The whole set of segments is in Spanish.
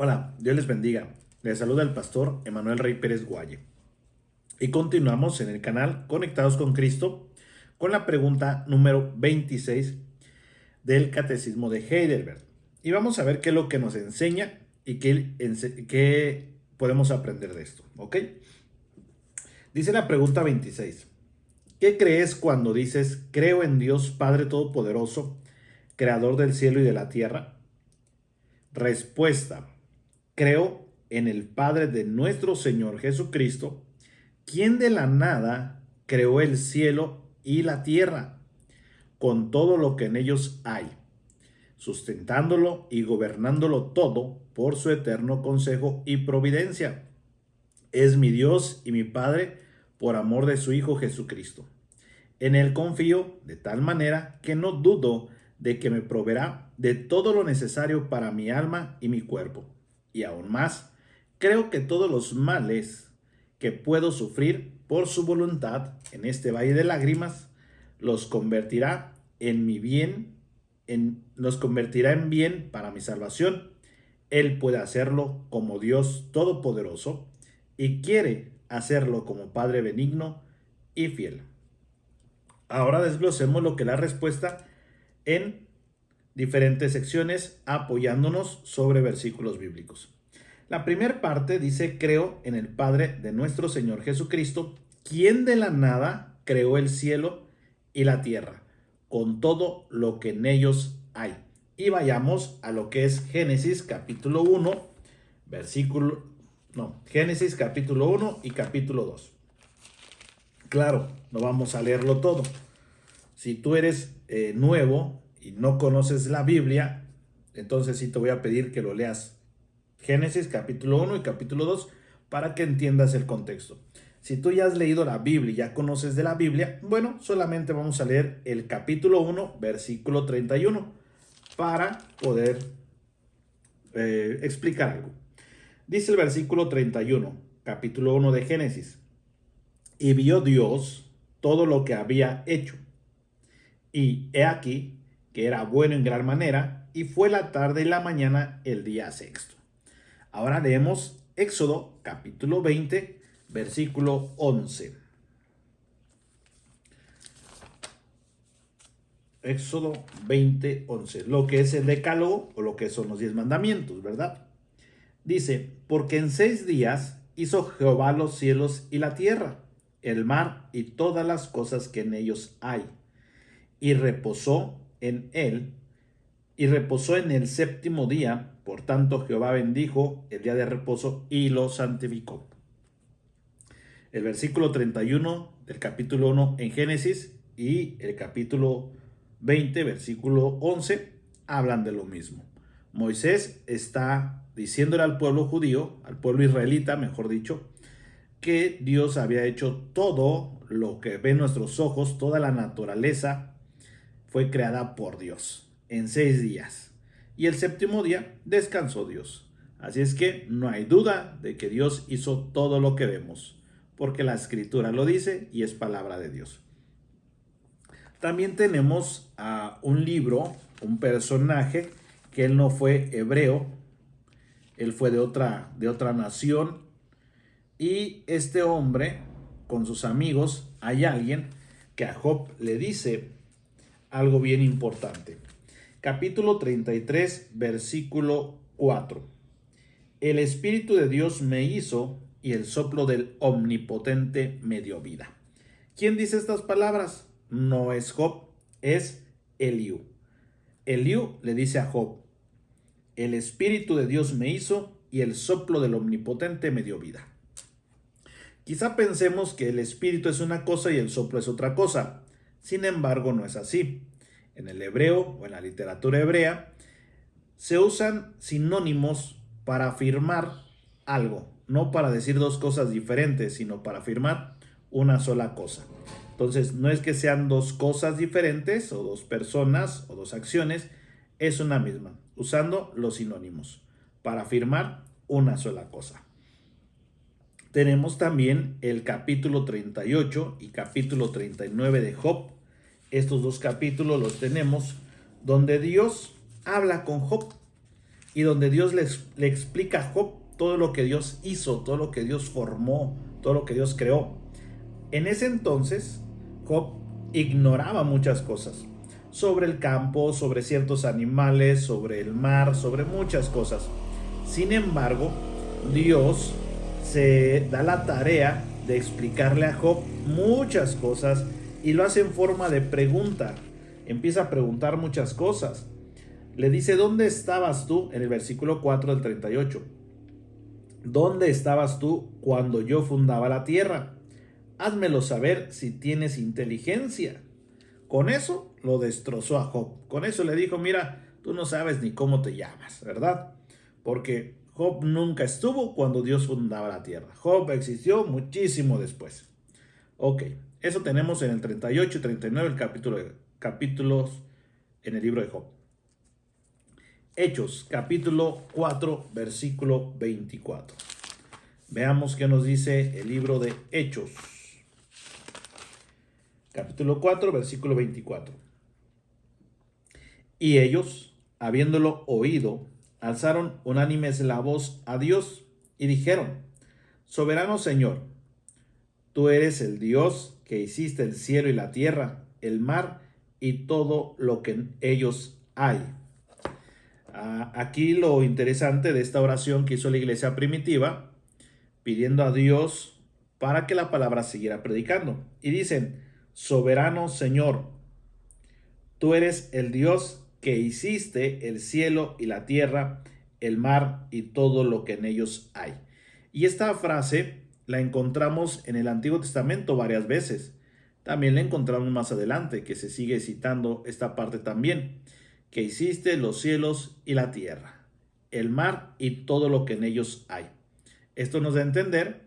Hola, Dios les bendiga. Les saluda el pastor Emanuel Rey Pérez Guaye. Y continuamos en el canal Conectados con Cristo con la pregunta número 26 del Catecismo de Heidelberg. Y vamos a ver qué es lo que nos enseña y qué podemos aprender de esto. ¿Ok? Dice la pregunta 26. ¿Qué crees cuando dices creo en Dios Padre Todopoderoso, Creador del cielo y de la tierra? Respuesta. Creo en el Padre de nuestro Señor Jesucristo, quien de la nada creó el cielo y la tierra, con todo lo que en ellos hay, sustentándolo y gobernándolo todo por su eterno consejo y providencia. Es mi Dios y mi Padre por amor de su Hijo Jesucristo. En él confío de tal manera que no dudo de que me proveerá de todo lo necesario para mi alma y mi cuerpo. Y aún más, creo que todos los males que puedo sufrir por su voluntad en este valle de lágrimas los convertirá en mi bien, los convertirá en bien para mi salvación. Él puede hacerlo como Dios todopoderoso y quiere hacerlo como Padre benigno y fiel. Ahora desglosemos lo que es la respuesta en diferentes secciones apoyándonos sobre versículos bíblicos. La primera parte dice, creo en el Padre de nuestro Señor Jesucristo, quien de la nada creó el cielo y la tierra, con todo lo que en ellos hay. Y vayamos a lo que es Génesis capítulo 1, Génesis capítulo 1 y capítulo 2. Claro, no vamos a leerlo todo. Si tú eres nuevo y no conoces la Biblia, entonces sí te voy a pedir que lo leas Génesis capítulo 1 y capítulo 2 para que entiendas el contexto. Si tú ya has leído la Biblia y ya conoces de la Biblia, bueno, solamente vamos a leer el capítulo 1, versículo 31 para poder explicar algo. Dice el versículo 31, capítulo 1 de Génesis. Y vio Dios todo lo que había hecho. Y he aquí que era bueno en gran manera, y fue la tarde y la mañana el día sexto. Ahora leemos Éxodo capítulo 20, versículo 11. Éxodo 20, 11. Lo que es el decálogo o lo que son los 10 mandamientos, ¿verdad? Dice, porque en 6 días hizo Jehová los cielos y la tierra, el mar y todas las cosas que en ellos hay. Y reposó en el séptimo día. Por tanto, Jehová bendijo el día de reposo y lo santificó. El versículo 31 del capítulo 1 en Génesis y el capítulo 20, versículo 11, hablan de lo mismo. Moisés está diciéndole al pueblo judío, al pueblo israelita, mejor dicho, que Dios había hecho todo lo que ven nuestros ojos, toda la naturaleza fue creada por Dios en 6 días. Y el séptimo día descansó Dios. Así es que no hay duda de que Dios hizo todo lo que vemos, porque la escritura lo dice y es palabra de Dios. También tenemos a un libro, un personaje, que él no fue hebreo, él fue de otra nación. Y este hombre, con sus amigos, hay alguien que a Job le dice algo bien importante. Capítulo 33, versículo 4. El Espíritu de Dios me hizo y el soplo del Omnipotente me dio vida. ¿Quién dice estas palabras? No es Job, es Eliú. Eliú le dice a Job, el Espíritu de Dios me hizo y el soplo del Omnipotente me dio vida. Quizá pensemos que el Espíritu es una cosa y el soplo es otra cosa. Sin embargo, no es así. En el hebreo o en la literatura hebrea se usan sinónimos para afirmar algo, no para decir dos cosas diferentes, sino para afirmar una sola cosa. Entonces, no es que sean dos cosas diferentes o dos personas o dos acciones, es una misma, usando los sinónimos para afirmar una sola cosa. Tenemos también el capítulo 38 y capítulo 39 de Job. Estos dos capítulos los tenemos donde Dios habla con Job. y donde Dios le explica a Job todo lo que Dios hizo, todo lo que Dios formó, todo lo que Dios creó. En ese entonces, Job ignoraba muchas cosas sobre el campo, sobre ciertos animales, sobre el mar, sobre muchas cosas. Sin embargo, Dios se da la tarea de explicarle a Job muchas cosas y lo hace en forma de pregunta. Empieza a preguntar muchas cosas. Le dice, ¿dónde estabas tú? En el versículo 4 del 38. ¿Dónde estabas tú cuando yo fundaba la tierra? Házmelo saber si tienes inteligencia. Con eso lo destrozó a Job. Con eso le dijo, mira, tú no sabes ni cómo te llamas, ¿verdad? Porque Job nunca estuvo cuando Dios fundaba la tierra. Job existió muchísimo después. Ok, eso tenemos en el 38 y 39, capítulos en el libro de Job. Hechos, capítulo 4, versículo 24. Veamos qué nos dice el libro de Hechos. Capítulo 4, versículo 24. Y ellos, habiéndolo oído, alzaron unánimes la voz a Dios y dijeron, Soberano Señor, tú eres el Dios que hiciste el cielo y la tierra, el mar y todo lo que en ellos hay. Aquí lo interesante de esta oración que hizo la iglesia primitiva, pidiendo a Dios para que la palabra siguiera predicando. Y dicen, Soberano Señor, tú eres el Dios que hiciste el cielo y la tierra, el mar y todo lo que en ellos hay. Y esta frase la encontramos en el Antiguo Testamento varias veces. También la encontramos más adelante, que se sigue citando esta parte también, que hiciste los cielos y la tierra, el mar y todo lo que en ellos hay. Esto nos da a entender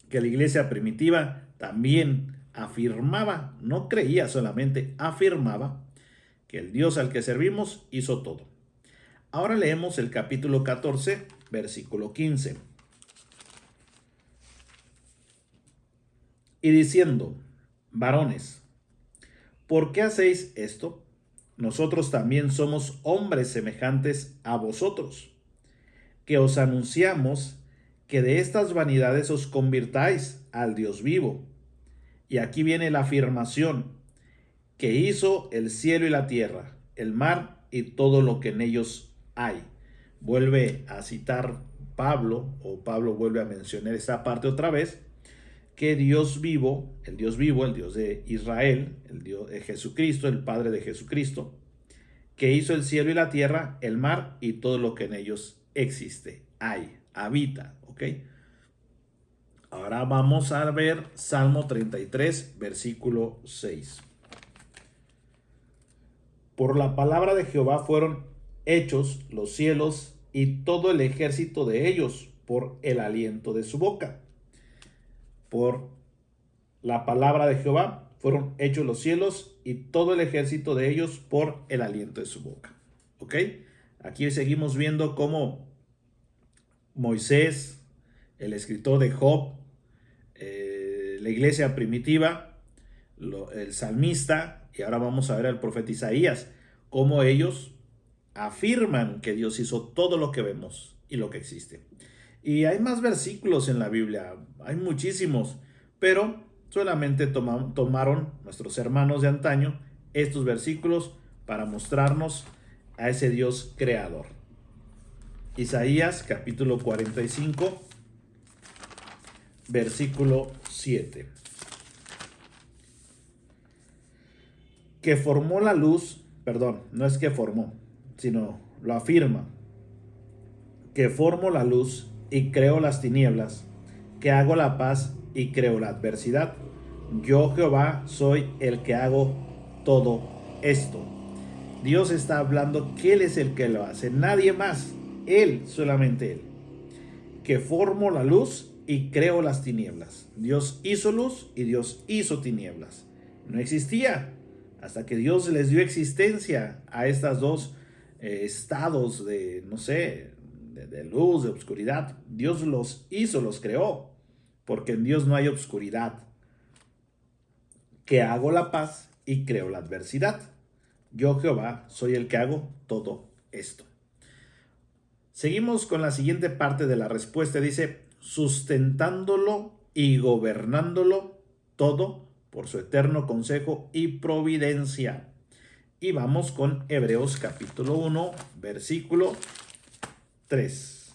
que la iglesia primitiva también afirmaba, no creía solamente, afirmaba que el Dios al que servimos hizo todo. Ahora leemos el capítulo 14, versículo 15. Y diciendo, varones, ¿por qué hacéis esto? Nosotros también somos hombres semejantes a vosotros, que os anunciamos que de estas vanidades os convirtáis al Dios vivo. Y aquí viene la afirmación, que hizo el cielo y la tierra, el mar y todo lo que en ellos hay. Vuelve a citar Pablo, o Pablo vuelve a mencionar esta parte otra vez, que Dios vivo, el Dios de Israel, el Dios de Jesucristo, el Padre de Jesucristo, que hizo el cielo y la tierra, el mar y todo lo que en ellos existe, hay, habita, ¿ok? Ahora vamos a ver Salmo 33, versículo 6. Por la palabra de Jehová fueron hechos los cielos y todo el ejército de ellos por el aliento de su boca. Por la palabra de Jehová fueron hechos los cielos y todo el ejército de ellos por el aliento de su boca. ¿Ok? Aquí seguimos viendo cómo Moisés, el escritor de Job, la iglesia primitiva, el salmista, y ahora vamos a ver al profeta Isaías, cómo ellos afirman que Dios hizo todo lo que vemos y lo que existe. Y hay más versículos en la Biblia, hay muchísimos, pero solamente tomaron nuestros hermanos de antaño estos versículos para mostrarnos a ese Dios creador. Isaías capítulo 45, versículo 7. Que formó la luz, perdón, no es que formó, sino lo afirma, que formo la luz y creo las tinieblas, que hago la paz y creo la adversidad. Yo Jehová soy el que hago todo esto. Dios está hablando que Él es el que lo hace, nadie más, Él, solamente Él. Que formo la luz y creo las tinieblas. Dios hizo luz y Dios hizo tinieblas. No existía hasta que Dios les dio existencia a estas dos estados de, no sé, de luz, de oscuridad. Dios los hizo, los creó, porque en Dios no hay oscuridad. Que hago la paz y creo la adversidad. Yo Jehová soy el que hago todo esto. Seguimos con la siguiente parte de la respuesta. Dice, sustentándolo y gobernándolo todo por su eterno consejo y providencia. Y vamos con Hebreos capítulo 1, versículo 3.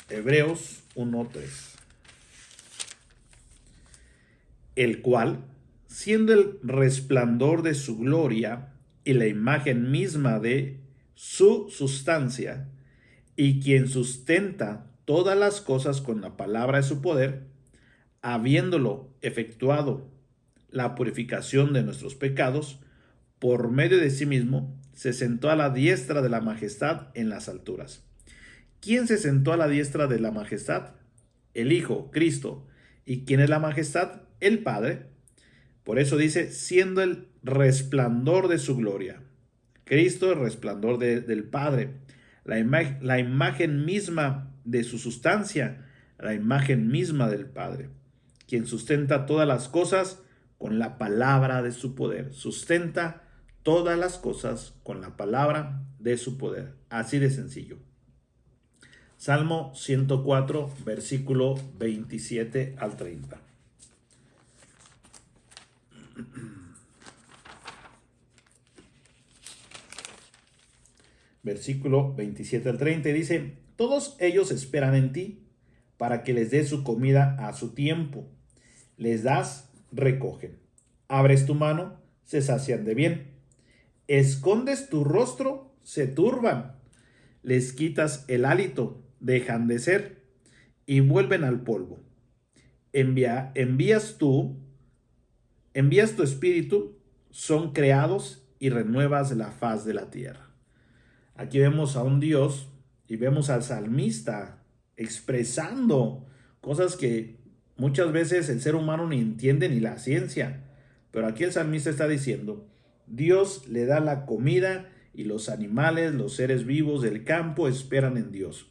Hebreos 1:3. El cual, siendo el resplandor de su gloria y la imagen misma de su sustancia, y quien sustenta todas las cosas con la palabra de su poder, habiéndolo efectuado la purificación de nuestros pecados, por medio de sí mismo, se sentó a la diestra de la majestad en las alturas. ¿Quién se sentó a la diestra de la majestad? El Hijo, Cristo. ¿Y quién es la majestad? El Padre. Por eso dice, siendo el resplandor de su gloria. Cristo, el resplandor del Padre. La imagen misma de su sustancia, la imagen misma del Padre. Quien sustenta todas las cosas con la palabra de su poder. Sustenta todas las cosas con la palabra de su poder. Así de sencillo. Salmo 104, versículo 27 al 30. Versículo 27 al 30 dice, todos ellos esperan en ti para que les des su comida a su tiempo. Les das, recogen. Abres tu mano, se sacian de bien. Escondes tu rostro, se turban. Les quitas el hálito, dejan de ser y vuelven al polvo. Envías tu espíritu, son creados y renuevas la faz de la tierra. Aquí vemos a un Dios y vemos al salmista expresando cosas que muchas veces el ser humano ni entiende ni la ciencia. Pero aquí el salmista está diciendo, Dios le da la comida y los animales, los seres vivos del campo esperan en Dios.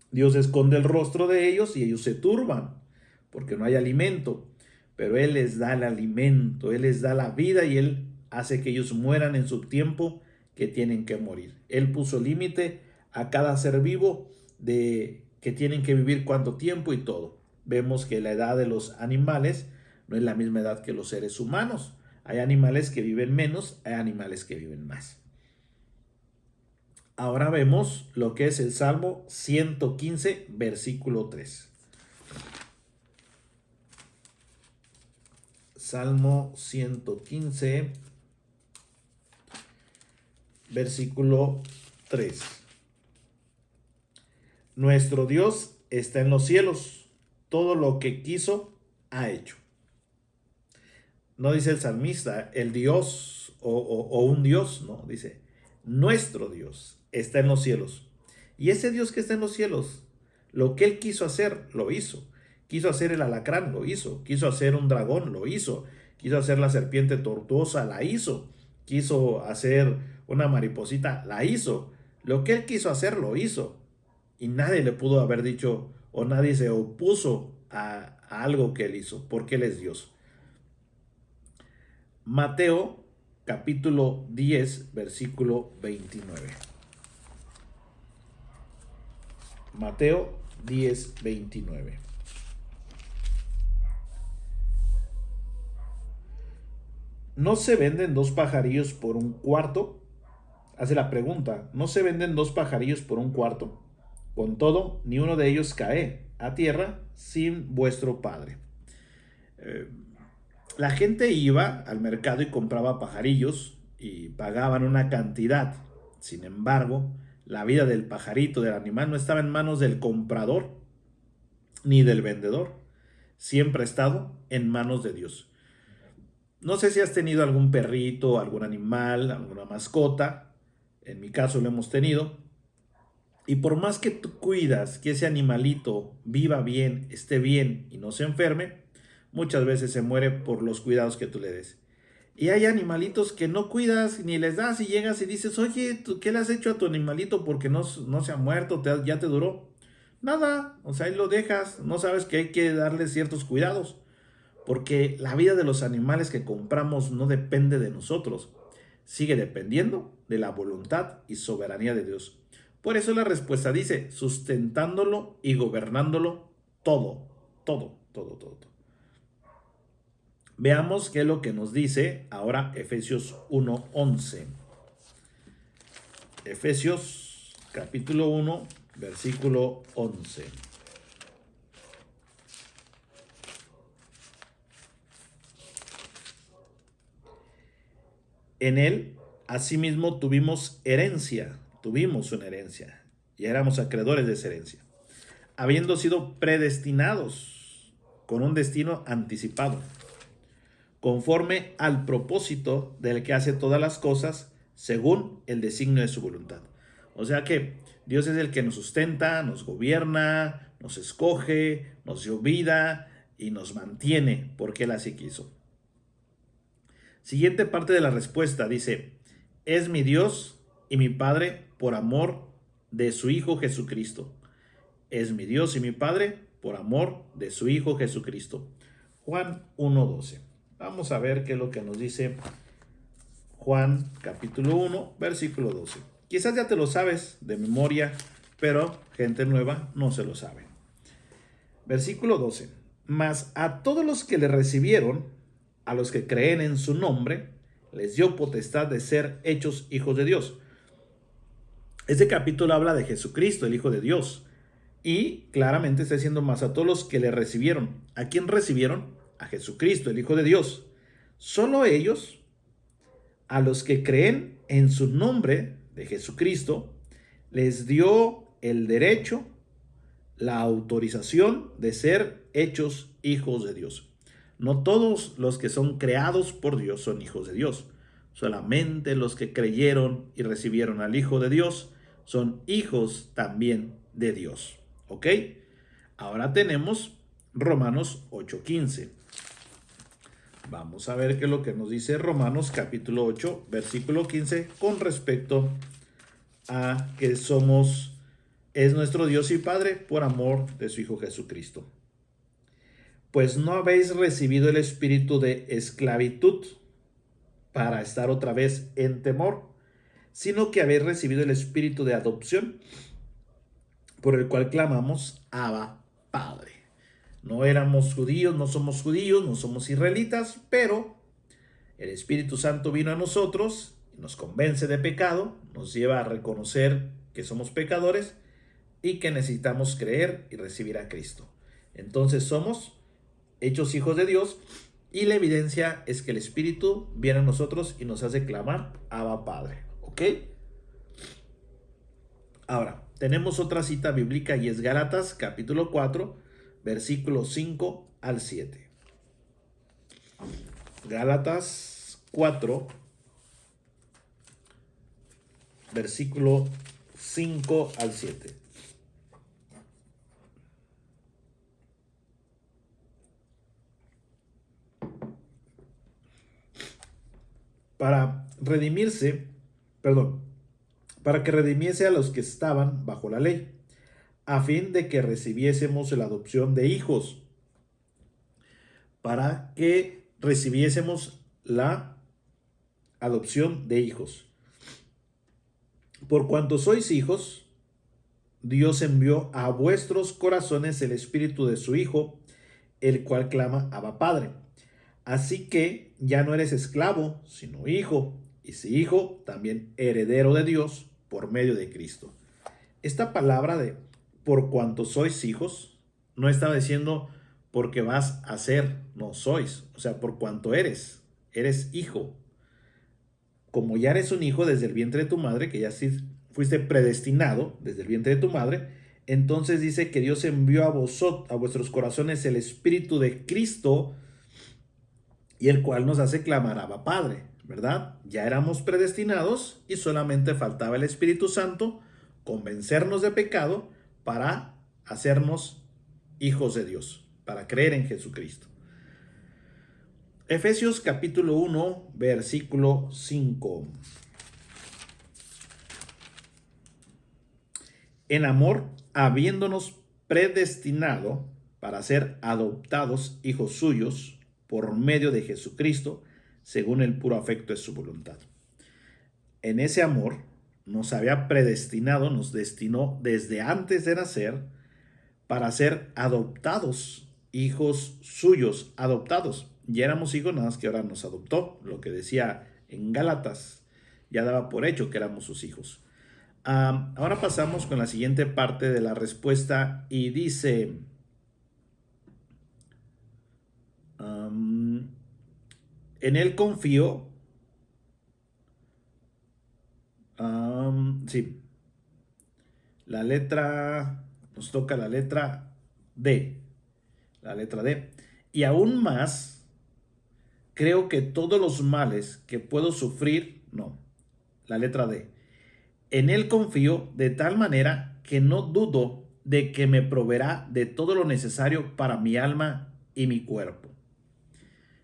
Dios esconde el rostro de ellos y ellos se turban porque no hay alimento. Pero Él les da el alimento, Él les da la vida y Él hace que ellos mueran en su tiempo que tienen que morir. Él puso límite a cada ser vivo de que tienen que vivir cuánto tiempo y todo. Vemos que la edad de los animales no es la misma edad que los seres humanos. Hay animales que viven menos, hay animales que viven más. Ahora vemos lo que es el Salmo 115, versículo 3. Salmo 115, versículo 3. Nuestro Dios está en los cielos, todo lo que quiso ha hecho. No dice el salmista, el Dios o un Dios, no, dice, nuestro Dios está en los cielos. Y ese Dios que está en los cielos, lo que Él quiso hacer, lo hizo. Quiso hacer el alacrán, lo hizo. Quiso hacer un dragón, lo hizo. Quiso hacer la serpiente tortuosa, la hizo. Quiso hacer una mariposita, la hizo. Lo que Él quiso hacer, lo hizo. Y nadie le pudo haber dicho, o nadie se opuso a algo que Él hizo, porque Él es Dios. Mateo capítulo 10, versículo 29. Mateo 10, 29. ¿No se venden dos pajarillos por un cuarto? Hace la pregunta, ¿no se venden dos pajarillos por un cuarto? Con todo, ni uno de ellos cae a tierra sin vuestro Padre. La gente iba al mercado y compraba pajarillos y pagaban una cantidad. Sin embargo, la vida del pajarito, del animal, no estaba en manos del comprador ni del vendedor. Siempre ha estado en manos de Dios. No sé si has tenido algún perrito, algún animal, alguna mascota. En mi caso lo hemos tenido. Y por más que tú cuidas que ese animalito viva bien, esté bien y no se enferme, muchas veces se muere por los cuidados que tú le des. Y hay animalitos que no cuidas ni les das y llegas y dices, oye, ¿qué le has hecho a tu animalito porque no se ha muerto, ya te duró? Nada, o sea, ahí lo dejas, no sabes que hay que darle ciertos cuidados. Porque la vida de los animales que compramos no depende de nosotros, sigue dependiendo de la voluntad y soberanía de Dios. Por eso la respuesta dice, sustentándolo y gobernándolo todo, todo, todo, todo, todo. Veamos qué es lo que nos dice ahora Efesios 1:11. Efesios capítulo 1, versículo 11. En él, asimismo, tuvimos una herencia, y éramos acreedores de esa herencia, habiendo sido predestinados con un destino anticipado, conforme al propósito del que hace todas las cosas según el designio de su voluntad. O sea que Dios es el que nos sustenta, nos gobierna, nos escoge, nos dio vida y nos mantiene porque Él así quiso. Siguiente parte de la respuesta dice, es mi Dios y mi Padre por amor de su Hijo Jesucristo. Es mi Dios y mi Padre por amor de su Hijo Jesucristo. Juan 1:12. Vamos a ver qué es lo que nos dice Juan capítulo 1, versículo 12. Quizás ya te lo sabes de memoria, pero gente nueva no se lo sabe. Versículo 12. Mas a todos los que le recibieron, a los que creen en su nombre, les dio potestad de ser hechos hijos de Dios. Este capítulo habla de Jesucristo, el Hijo de Dios. Y claramente está diciendo más a todos los que le recibieron. ¿A quién recibieron? A Jesucristo, el Hijo de Dios. Solo ellos, a los que creen en su nombre de Jesucristo, les dio el derecho, la autorización de ser hechos hijos de Dios. No todos los que son creados por Dios son hijos de Dios. Solamente los que creyeron y recibieron al Hijo de Dios son hijos también de Dios. ¿Ok? Ahora tenemos Romanos 8:15. Vamos a ver qué es lo que nos dice Romanos capítulo 8, versículo 15, con respecto a que es nuestro Dios y Padre por amor de su Hijo Jesucristo. Pues no habéis recibido el espíritu de esclavitud para estar otra vez en temor, sino que habéis recibido el espíritu de adopción, por el cual clamamos, Abba, Padre. No éramos judíos, no somos israelitas, pero el Espíritu Santo vino a nosotros y nos convence de pecado, nos lleva a reconocer que somos pecadores y que necesitamos creer y recibir a Cristo. Entonces somos hechos hijos de Dios y la evidencia es que el Espíritu viene a nosotros y nos hace clamar, Abba, Padre. ¿Ok? Ahora, tenemos otra cita bíblica y es Gálatas capítulo 4, versículos 5 al 7. Gálatas 4, versículo 5 al 7. Para que redimiese a los que estaban bajo la ley, a fin de que recibiésemos la adopción de hijos, para que recibiésemos la adopción de hijos. Por cuanto sois hijos, Dios envió a vuestros corazones el espíritu de su Hijo, el cual clama, Abba, Padre. Así que ya no eres esclavo, sino hijo, y si hijo, también heredero de Dios por medio de Cristo. Esta palabra de por cuanto sois hijos, no estaba diciendo porque vas a ser, no sois, o sea, por cuanto eres hijo. Como ya eres un hijo desde el vientre de tu madre, que ya fuiste predestinado desde el vientre de tu madre, entonces dice que Dios envió a vuestros corazones el Espíritu de Cristo, y el cual nos hace clamar Abba, Padre, ¿verdad? Ya éramos predestinados y solamente faltaba el Espíritu Santo convencernos de pecado para hacernos hijos de Dios, para creer en Jesucristo. Efesios capítulo 1, versículo 5. En amor, habiéndonos predestinado para ser adoptados hijos suyos por medio de Jesucristo, según el puro afecto de su voluntad. en ese amor nos había predestinado, nos destinó desde antes de nacer para ser adoptados, hijos suyos, adoptados. Ya éramos hijos, nada más que ahora nos adoptó, lo que decía en Gálatas, ya daba por hecho que éramos sus hijos. Ahora pasamos con la siguiente parte de la respuesta y dice, en él confío, sí, nos toca la letra D, la letra D. Y aún más, creo que todos los males que puedo sufrir, no, la letra D. En él confío de tal manera que no dudo de que me proveerá de todo lo necesario para mi alma y mi cuerpo.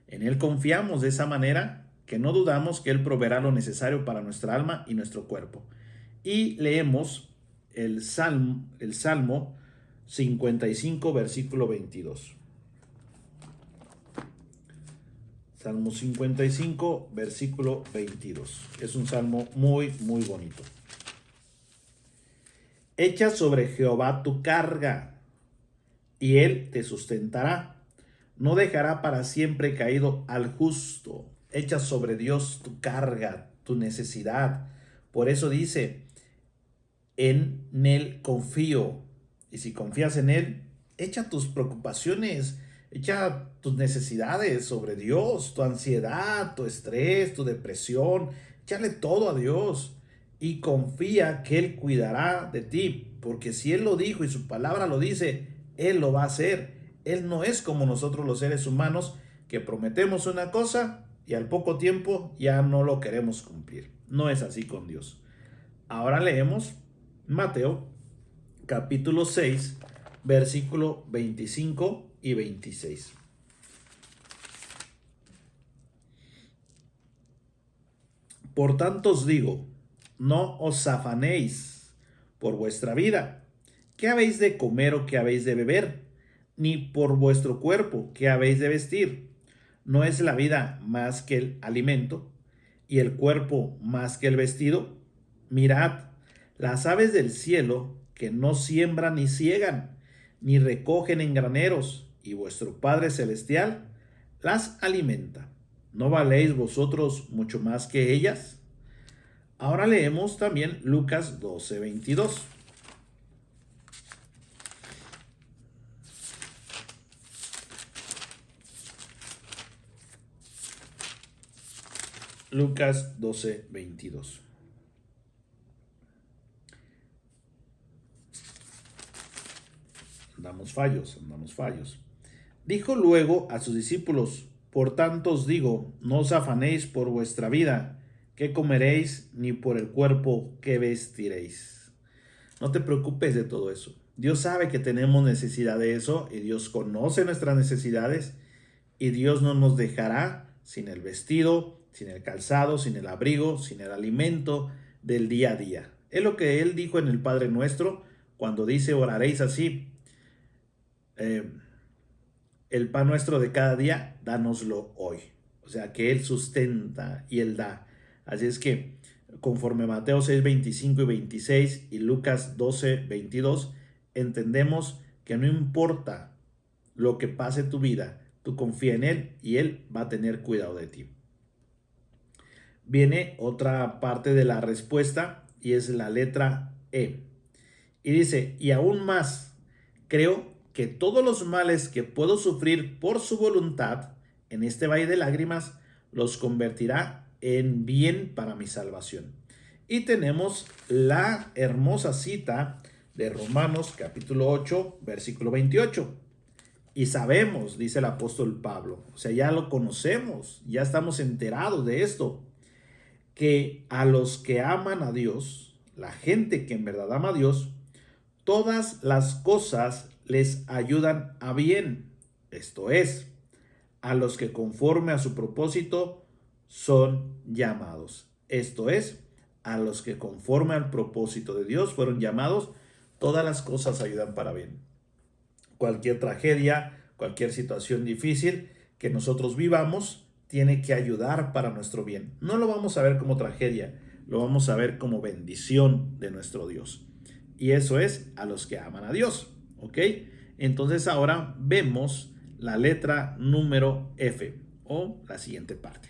En él confiamos de esa manera que no dudamos que él proveerá lo necesario para nuestra alma y nuestro cuerpo. Y leemos el Salmo 55, versículo 22. Salmo 55, versículo 22. Es un salmo muy, muy bonito. Echa sobre Jehová tu carga, y él te sustentará. No dejará para siempre caído al justo. Echa sobre Dios tu carga, tu necesidad. Por eso dice, en él confío. Y si confías en él, echa tus preocupaciones, echa tus necesidades sobre Dios, tu ansiedad, tu estrés, tu depresión. Échale todo a Dios y confía que él cuidará de ti. Porque si él lo dijo y su palabra lo dice, él lo va a hacer. Él no es como nosotros los seres humanos que prometemos una cosa y al poco tiempo ya no lo queremos cumplir. No es así con Dios. Ahora leemos Mateo capítulo 6, versículo 25 y 26. Por tanto os digo, no os afanéis por vuestra vida, qué habéis de comer o qué habéis de beber, ni por vuestro cuerpo, qué habéis de vestir. ¿No es la vida más que el alimento y el cuerpo más que el vestido? Mirad, las aves del cielo que no siembran ni ciegan, ni recogen en graneros, y vuestro Padre Celestial las alimenta. ¿No valéis vosotros mucho más que ellas? Ahora leemos también Lucas 12, 22. Lucas 12, 22. Andamos fallos. Dijo luego a sus discípulos, por tanto os digo, no os afanéis por vuestra vida, qué comeréis, ni por el cuerpo, qué vestiréis. No te preocupes de todo eso. Dios sabe que tenemos necesidad de eso y Dios conoce nuestras necesidades y Dios no nos dejará sin el vestido, sin el calzado, sin el abrigo, sin el alimento del día a día. Es lo que Él dijo en el Padre Nuestro cuando dice, oraréis así. El pan nuestro de cada día, dánoslo hoy. O sea, que Él sustenta y Él da. Así es que, conforme Mateo 6, 25 y 26 y Lucas 12, 22, entendemos que no importa lo que pase en tu vida, tú confía en Él y Él va a tener cuidado de ti. Viene otra parte de la respuesta y es la letra E. Y dice, y aún más, creo que todos los males que puedo sufrir por su voluntad en este valle de lágrimas los convertirá en bien para mi salvación. Y tenemos la hermosa cita de Romanos capítulo 8, versículo 28. Y sabemos, dice el apóstol Pablo, o sea, ya lo conocemos, ya estamos enterados de esto, que a los que aman a Dios, la gente que en verdad ama a Dios, todas las cosas les ayudan a bien. Esto es, a los que conforme a su propósito son llamados. Esto es, a los que conforme al propósito de Dios fueron llamados, todas las cosas ayudan para bien. Cualquier tragedia, cualquier situación difícil que nosotros vivamos, tiene que ayudar para nuestro bien. No lo vamos a ver como tragedia, lo vamos a ver como bendición de nuestro Dios. Y eso es a los que aman a Dios, ¿ok? Entonces ahora vemos la letra número F o la siguiente parte.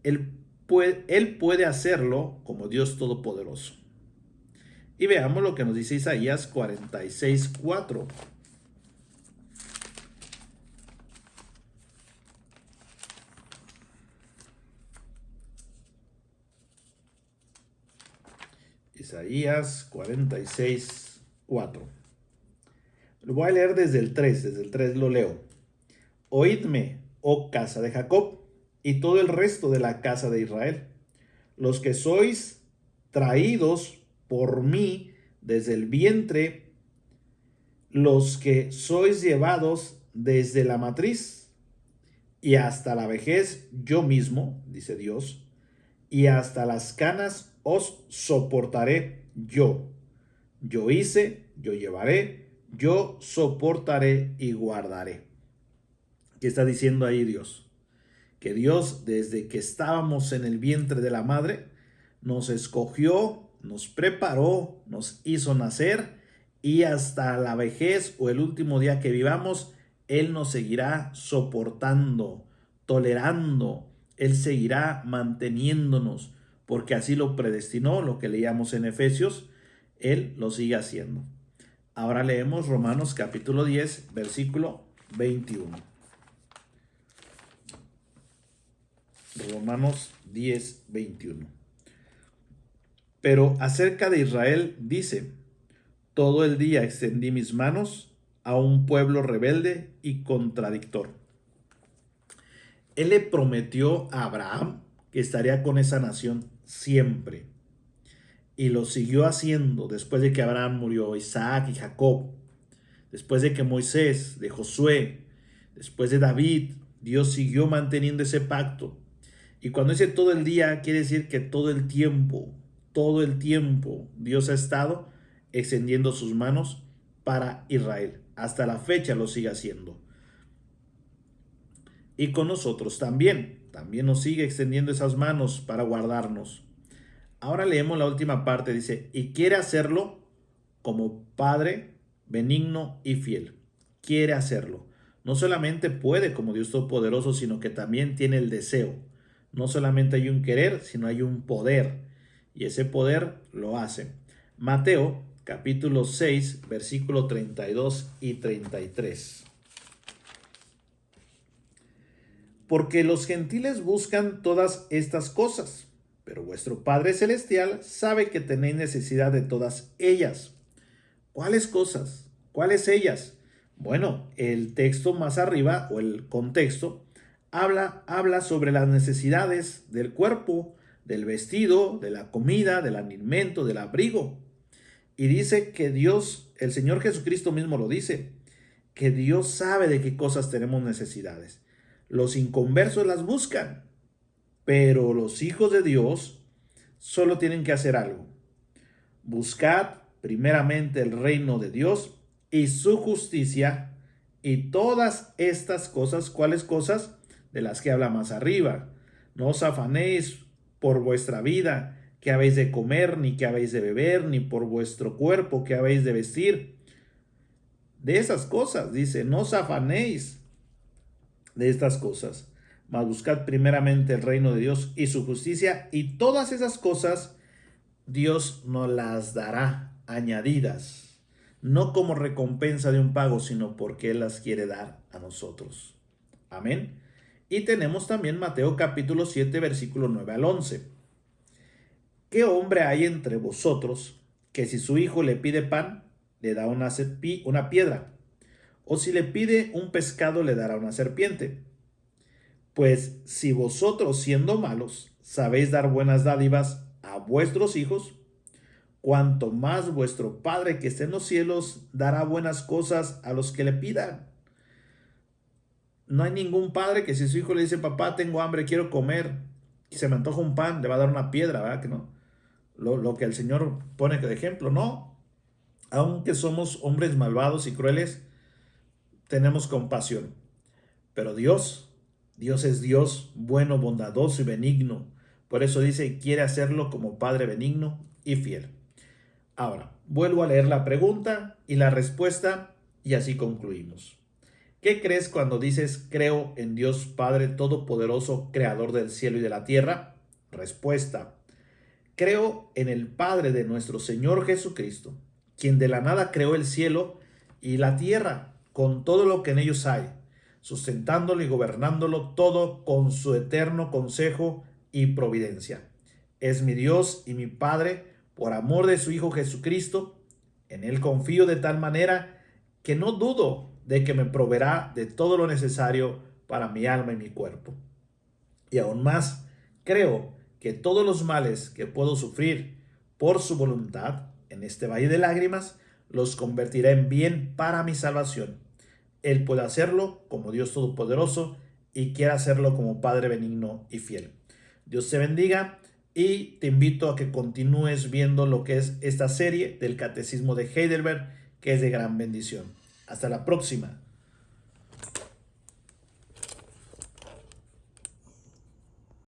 Él puede hacerlo como Dios Todopoderoso. Y veamos lo que nos dice Isaías 46:4. Isaías 46:4. Lo voy a leer desde el 3 lo leo. Oídme, oh casa de Jacob, y todo el resto de la casa de Israel, los que sois traídos por mí desde el vientre, los que sois llevados desde la matriz y hasta la vejez yo mismo, dice Dios, y hasta las canas os soportaré yo. Yo hice, yo llevaré, yo soportaré y guardaré. ¿Qué está diciendo ahí Dios? Que Dios, desde que estábamos en el vientre de la madre, nos escogió, nos preparó, nos hizo nacer y hasta la vejez o el último día que vivamos, Él nos seguirá soportando, tolerando, Él seguirá manteniéndonos, porque así lo predestinó, lo que leíamos en Efesios, Él lo sigue haciendo. Ahora leemos Romanos capítulo 10, versículo 21. Romanos 10, 21. Pero acerca de Israel dice, todo el día extendí mis manos a un pueblo rebelde y contradictor. Él le prometió a Abraham que estaría con esa nación siempre. Y lo siguió haciendo después de que Abraham murió, Isaac y Jacob. Después de que Moisés, de Josué, después de David, Dios siguió manteniendo ese pacto. Y cuando dice todo el día, quiere decir que todo el tiempo Dios ha estado extendiendo sus manos para Israel. Hasta la fecha lo sigue haciendo. Y con nosotros también nos sigue extendiendo esas manos para guardarnos. Ahora leemos la última parte, dice, y quiere hacerlo como Padre benigno y fiel. Quiere hacerlo. No solamente puede como Dios Todopoderoso, sino que también tiene el deseo. No solamente hay un querer, sino hay un poder. Y ese poder lo hace. Mateo capítulo 6, versículo 32 y 33. Porque los gentiles buscan todas estas cosas, pero vuestro Padre Celestial sabe que tenéis necesidad de todas ellas. ¿Cuáles cosas? ¿Cuáles ellas? Bueno, el texto más arriba, o el contexto, habla sobre las necesidades del cuerpo, del vestido, de la comida, del alimento, del abrigo. Y dice que Dios, el Señor Jesucristo mismo lo dice, que Dios sabe de qué cosas tenemos necesidades. Los inconversos las buscan, pero los hijos de Dios solo tienen que hacer algo. Buscad primeramente el reino de Dios y su justicia, y todas estas cosas, ¿cuáles cosas? De las que habla más arriba. No os afanéis por vuestra vida, que habéis de comer, ni que habéis de beber, ni por vuestro cuerpo, que habéis de vestir. De esas cosas, dice, no os afanéis de estas cosas, mas buscad primeramente el reino de Dios y su justicia, y todas esas cosas Dios nos las dará añadidas, no como recompensa de un pago, sino porque Él las quiere dar a nosotros. Amén. Y tenemos también Mateo capítulo 7, versículo 9 al 11. ¿Qué hombre hay entre vosotros que si su hijo le pide pan, le da una piedra? O si le pide un pescado, le dará una serpiente. Pues si vosotros, siendo malos, sabéis dar buenas dádivas a vuestros hijos, cuanto más vuestro Padre que está en los cielos dará buenas cosas a los que le pidan. No hay ningún padre que si su hijo le dice, papá, tengo hambre, quiero comer, y se me antoja un pan, le va a dar una piedra, ¿verdad que no? Lo que el Señor pone de ejemplo, no. Aunque somos hombres malvados y crueles, tenemos compasión. Pero Dios es Dios bueno, bondadoso y benigno. Por eso dice, quiere hacerlo como Padre benigno y fiel. Ahora, vuelvo a leer la pregunta y la respuesta y así concluimos. ¿Qué crees cuando dices creo en Dios Padre Todopoderoso, Creador del cielo y de la tierra? Respuesta. Creo en el Padre de nuestro Señor Jesucristo, quien de la nada creó el cielo y la tierra con todo lo que en ellos hay, sustentándolo y gobernándolo todo con su eterno consejo y providencia. Es mi Dios y mi Padre por amor de su Hijo Jesucristo. En Él confío de tal manera que no dudo de que me proveerá de todo lo necesario para mi alma y mi cuerpo. Y aún más, creo que todos los males que puedo sufrir por su voluntad en este valle de lágrimas, los convertirá en bien para mi salvación. Él puede hacerlo como Dios Todopoderoso y quiere hacerlo como Padre benigno y fiel. Dios te bendiga y te invito a que continúes viendo lo que es esta serie del Catecismo de Heidelberg, que es de gran bendición. Hasta la próxima.